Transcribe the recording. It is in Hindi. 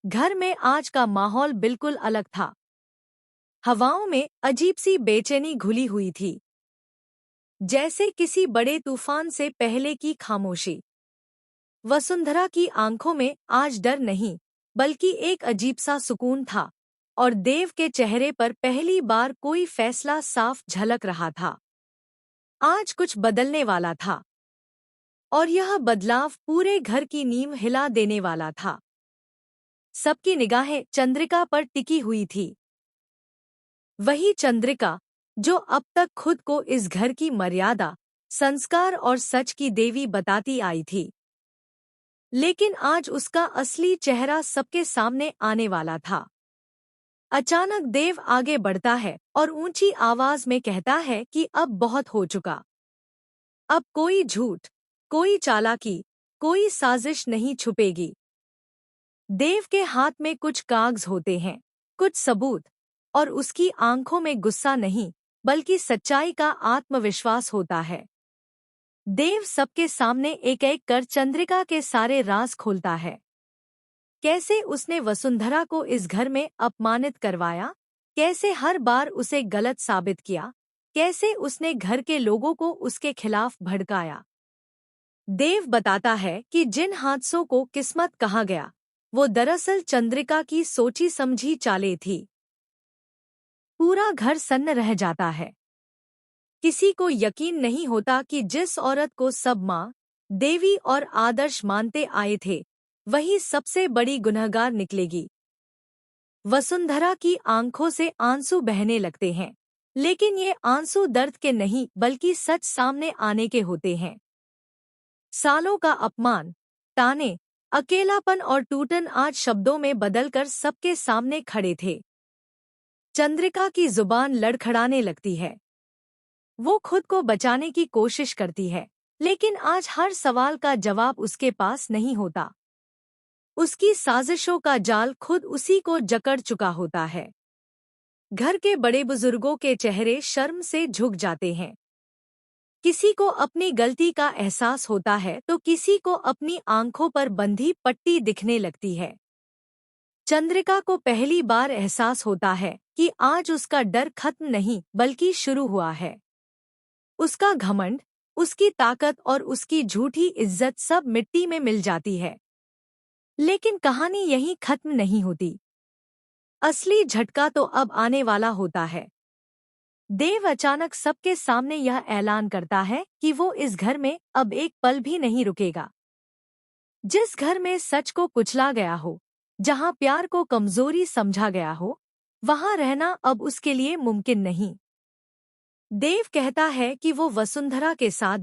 घर में आज का माहौल बिल्कुल अलग था। हवाओं में अजीब सी बेचैनी घुली हुई थी, जैसे किसी बड़े तूफान से पहले की खामोशी। वसुंधरा की आंखों में आज डर नहीं, बल्कि एक अजीब सा सुकून था, और देव के चेहरे पर पहली बार कोई फैसला साफ झलक रहा था। आज कुछ बदलने वाला था, और यह बदलाव पूरे घर की नींव हिला देने वाला था। सबकी निगाहें चंद्रिका पर टिकी हुई थी। वही चंद्रिका जो अब तक खुद को इस घर की मर्यादा, संस्कार और सच की देवी बताती आई थी। लेकिन आज उसका असली चेहरा सबके सामने आने वाला था। अचानक देव आगे बढ़ता है और ऊंची आवाज में कहता है कि अब बहुत हो चुका। अब कोई झूठ, कोई चालाकी, कोई साजिश नहीं छुपेगी। देव के हाथ में कुछ कागज होते हैं, कुछ सबूत, और उसकी आंखों में गुस्सा नहीं, बल्कि सच्चाई का आत्मविश्वास होता है। देव सबके सामने एक एक कर चंद्रिका के सारे राज खोलता है। कैसे उसने वसुंधरा को इस घर में अपमानित करवाया, कैसे हर बार उसे गलत साबित किया, कैसे उसने घर के लोगों को उसके खिलाफ भड़काया। देव बताता है कि जिन हादसों को किस्मत कहा गया, वो दरअसल चंद्रिका की सोची समझी चालें थी। पूरा घर सन्न रह जाता है। किसी को यकीन नहीं होता कि जिस औरत को सब माँ, देवी और आदर्श मानते आए थे, वही सबसे बड़ी गुनहगार निकलेगी। वसुंधरा की आंखों से आंसू बहने लगते हैं, लेकिन ये आंसू दर्द के नहीं, बल्कि सच सामने आने के होते हैं। सालों का अपमान, ताने, अकेलापन और टूटन आज शब्दों में बदलकर सबके सामने खड़े थे। चंद्रिका की जुबान लड़खड़ाने लगती है। वो खुद को बचाने की कोशिश करती है, लेकिन आज हर सवाल का जवाब उसके पास नहीं होता। उसकी साजिशों का जाल खुद उसी को जकड़ चुका होता है। घर के बड़े बुजुर्गों के चेहरे शर्म से झुक जाते हैं। किसी को अपनी गलती का एहसास होता है तो किसी को अपनी आंखों पर बंधी पट्टी दिखने लगती है। चंद्रिका को पहली बार एहसास होता है कि आज उसका डर खत्म नहीं, बल्कि शुरू हुआ है। उसका घमंड, उसकी ताकत और उसकी झूठी इज्जत सब मिट्टी में मिल जाती है। लेकिन कहानी यहीं खत्म नहीं होती। असली झटका तो अब आने वाला होता है। देव अचानक सबके सामने यह ऐलान करता है कि वो इस घर में अब एक पल भी नहीं रुकेगा। जिस घर में सच को कुचला गया हो, जहां प्यार को कमजोरी समझा गया हो, वहां रहना अब उसके लिए मुमकिन नहीं। देव कहता है कि वो वसुंधरा के साथ